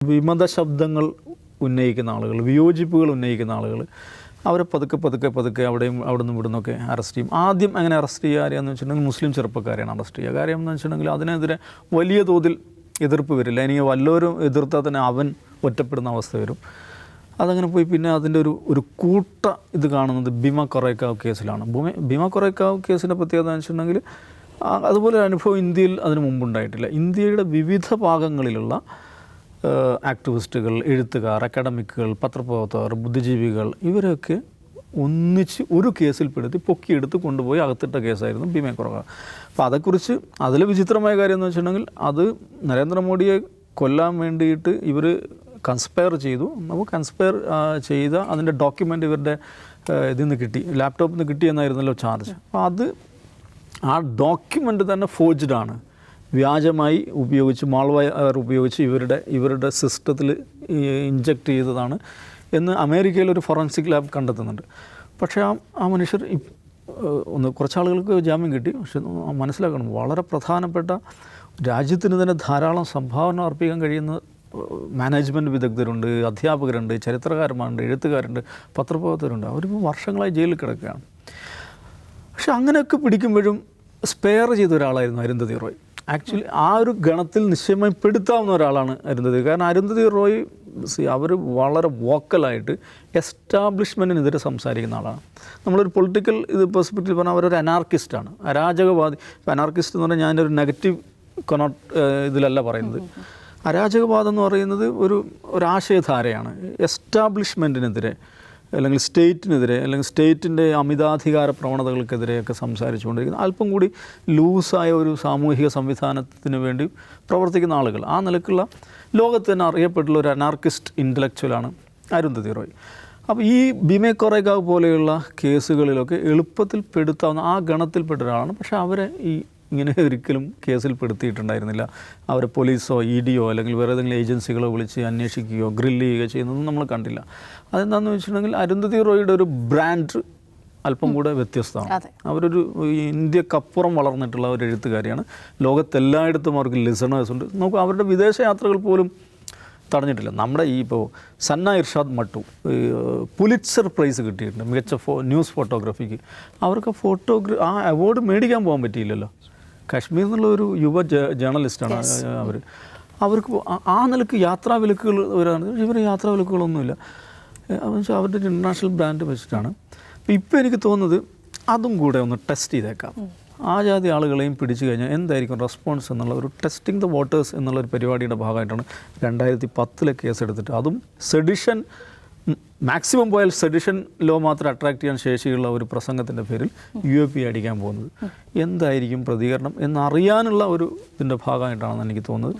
വിമത ശബ്ദങ്ങൾ ഉന്നയിക്കുന്ന ആളുകൾ, വിയോജിപ്പുകൾ ഉന്നയിക്കുന്ന ആളുകൾ, അവരെ പതുക്കെ അവിടെ നിന്ന് ഇവിടുന്നൊക്കെ അറസ്റ്റ് ചെയ്യും. ആദ്യം അങ്ങനെ അറസ്റ്റ് ചെയ്യുക ആരെയാണെന്ന് വെച്ചിട്ടുണ്ടെങ്കിൽ മുസ്ലിം ചെറുപ്പക്കാരെയാണ് അറസ്റ്റ് ചെയ്യുക. കാര്യം എന്ന് വെച്ചിട്ടുണ്ടെങ്കിൽ അതിനെതിരെ വലിയ തോതിൽ എതിർപ്പ് വരില്ല. ഇനി വല്ലവരും എതിർത്താൽ തന്നെ അവൻ ഒറ്റപ്പെടുന്ന അവസ്ഥ വരും. അതങ്ങനെ പോയി പിന്നെ അതിൻ്റെ ഒരു കൂട്ട ഇത് കാണുന്നത് ഭീമ കൊറേക്കാവ് കേസിലാണ്. ഭീമ കൊറേക്കാവ് കേസിൻ്റെ പ്രത്യേകത എന്ന് വെച്ചിട്ടുണ്ടെങ്കിൽ അതുപോലെ ഒരു അനുഭവം ഇന്ത്യയിൽ അതിന് മുമ്പുണ്ടായിട്ടില്ല. ഇന്ത്യയുടെ വിവിധ ഭാഗങ്ങളിലുള്ള ആക്ടിവിസ്റ്റുകൾ, എഴുത്തുകാർ, അക്കാഡമിക്കുകൾ, പത്രപ്രവർത്തകർ, ബുദ്ധിജീവികൾ ഇവരൊക്കെ ഒന്നിച്ച് ഒരു കേസിൽപ്പെടുത്തി പൊക്കിയെടുത്ത് കൊണ്ടുപോയി അകത്തിട്ട കേസായിരുന്നു ഭീമ കൊറേക്കാവ്. അപ്പോൾ അതേക്കുറിച്ച് അതിൽ വിചിത്രമായ കാര്യം എന്ന് വെച്ചിട്ടുണ്ടെങ്കിൽ അത് നരേന്ദ്രമോദിയെ കൊല്ലാൻ വേണ്ടിയിട്ട് ഇവർ കൺസ്പയർ ചെയ്തു. നമുക്ക് കൺസ്പയർ ചെയ്ത അതിൻ്റെ ഡോക്യുമെൻ്റ് ഇവരുടെ ഇതിൽ നിന്ന് കിട്ടി, ലാപ്ടോപ്പിൽ നിന്ന് കിട്ടിയെന്നായിരുന്നല്ലോ ചാർജ്. അപ്പോൾ ആ ഡോക്യുമെൻ്റ് തന്നെ ഫോർജ്ഡാണ്, വ്യാജമായി ഉപയോഗിച്ച് മാൾവെയർ ഉപയോഗിച്ച് ഇവരുടെ സിസ്റ്റത്തിൽ ഇൻജക്റ്റ് ചെയ്തതാണ് എന്ന് അമേരിക്കയിലൊരു ഫോറൻസിക് ലാബ് കണ്ടെത്തുന്നുണ്ട്. പക്ഷേ ആ മനുഷ്യർ കുറച്ചാളുകൾക്ക് ജാമ്യം കിട്ടി. പക്ഷെ മനസ്സിലാക്കണം, വളരെ പ്രധാനപ്പെട്ട രാജ്യത്തിന് തന്നെ ധാരാളം സംഭാവന അർപ്പിക്കാൻ കഴിയുന്ന മാനേജ്മെൻറ്റ് വിദഗ്ധരുണ്ട്, അധ്യാപകരുണ്ട്, ചരിത്രകാരന്മാരുണ്ട്, എഴുത്തുകാരുണ്ട്, പത്രപ്രവർത്തകരുണ്ട്. അവരിപ്പോൾ വർഷങ്ങളായി ജയിലിൽ കിടക്കുകയാണ്. പക്ഷെ അങ്ങനെയൊക്കെ പിടിക്കുമ്പോഴും സ്പെയർ ചെയ്ത ഒരാളായിരുന്നു അരുന്ധതി റോയ്. ആക്ച്വലി ആ ഒരു ഗണത്തിൽ നിശ്ചയമായി പെടുത്താവുന്ന ഒരാളാണ് അരുന്ധതി. കാരണം അരുന്ധതി റോയ് അവർ വളരെ വോക്കലായിട്ട് എസ്റ്റാബ്ലിഷ്മെൻറ്റിനെതിരെ സംസാരിക്കുന്ന ആളാണ്. നമ്മളൊരു പൊളിറ്റിക്കൽ പെർസ്പെക്റ്റീവ് പറഞ്ഞാൽ അവരൊരു അനാർക്കിസ്റ്റാണ്, അരാജകവാദി. ഇപ്പോൾ അനാർക്കിസ്റ്റ് എന്ന് പറഞ്ഞാൽ ഞാനൊരു നെഗറ്റീവ് ഇതിലല്ല പറയുന്നത്. അരാജകവാദം എന്ന് പറയുന്നത് ഒരു ആശയധാരയാണ്. എസ്റ്റാബ്ലിഷ്മെൻറ്റിനെതിരെ അല്ലെങ്കിൽ സ്റ്റേറ്റിനെതിരെ അല്ലെങ്കിൽ സ്റ്റേറ്റിൻ്റെ അമിതാധികാര പ്രവണതകൾക്കെതിരെയൊക്കെ സംസാരിച്ചുകൊണ്ടിരിക്കുന്ന അല്പം കൂടി ലൂസായ ഒരു സാമൂഹിക സംവിധാനത്തിന് വേണ്ടി പ്രവർത്തിക്കുന്ന ആളുകൾ. ആ നിലക്കുള്ള ലോകത്ത് തന്നെ അറിയപ്പെട്ടുള്ള ഒരു അനാർക്കിസ്റ്റ് ഇൻ്റലക്ച്വലാണ് അരുന്ധതി റോയ്. അപ്പോൾ ഈ ഭീമ കൊറേക്കാവ് പോലെയുള്ള കേസുകളിലൊക്കെ എളുപ്പത്തിൽ പെടുത്താവുന്ന ആ ഗണത്തിൽപ്പെട്ട ഒരാളാണ്. പക്ഷേ അവരെ ഇങ്ങനെ ഒരിക്കലും കേസിൽ പെടുത്തിയിട്ടുണ്ടായിരുന്നില്ല. അവരെ പോലീസോ EDയോ അല്ലെങ്കിൽ വേറെ ഏതെങ്കിലും ഏജൻസികളോ വിളിച്ച് അന്വേഷിക്കുകയോ ഗ്രില്ല് ചെയ്യുകയോ ചെയ്യുന്നതൊന്നും നമ്മൾ കണ്ടില്ല. അതെന്താണെന്ന് വെച്ചിട്ടുണ്ടെങ്കിൽ അരുന്ധതി റോയുടെ ഒരു ബ്രാൻഡ് അല്പം കൂടെ വ്യത്യസ്തമാണ്. അവരൊരു ഇന്ത്യക്കപ്പുറം വളർന്നിട്ടുള്ള ഒരു എഴുത്തുകാരിയാണ്. ലോകത്തെല്ലായിടത്തും അവർക്ക് ലിസണേഴ്സ് ഉണ്ട്. നമുക്ക് അവരുടെ വിദേശ യാത്രകൾ പോലും തടഞ്ഞിട്ടില്ല. നമ്മുടെ ഇപ്പോൾ സന്ന ഇർഷാദ് മട്ടു പുലിറ്റ്സർ പ്രൈസ് കിട്ടിയിട്ടുണ്ട് മികച്ച ന്യൂസ് ഫോട്ടോഗ്രാഫിക്ക്. അവർക്ക് ആ അവാർഡ് മേടിക്കാൻ പോകാൻ പറ്റിയില്ലല്ലോ. കാശ്മീർ എന്നുള്ള ഒരു യുവ ജേർണലിസ്റ്റാണ് അവർക്ക് ആ നിലക്ക് യാത്രാ വിലക്കുകൾ വരാണ്. ഇവർ യാത്രാ വിലക്കുകളൊന്നുമില്ല. അവരുടെ ഇൻ്റർനാഷണൽ ബ്രാൻഡ് വെച്ചിട്ടാണ്. അപ്പോൾ ഇപ്പോൾ എനിക്ക് തോന്നുന്നത് അതും കൂടെ ഒന്ന് ടെസ്റ്റ് ചെയ്തേക്കാം. ആ ജാതി ആളുകളെയും പിടിച്ചു കഴിഞ്ഞാൽ എന്തായിരിക്കും റെസ്പോൺസ് എന്നുള്ള ഒരു ടെസ്റ്റിംഗ് ദ വാട്ടേഴ്സ് എന്നുള്ളൊരു പരിപാടിയുടെ ഭാഗമായിട്ടാണ് 2010 കേസെടുത്തിട്ട്, അതും സെഡിഷൻ മാക്സിമം പോയാൽ സെഡിഷൻ ലോ മാത്രം അട്രാക്ട് ചെയ്യാൻ ശേഷിയുള്ള ഒരു പ്രസംഗത്തിൻ്റെ പേരിൽ UAP അടിക്കാൻ പോകുന്നത്. എന്തായിരിക്കും പ്രതികരണം എന്നറിയാനുള്ള ഇതിൻ്റെ ഭാഗമായിട്ടാണെന്ന് എനിക്ക് തോന്നുന്നത്.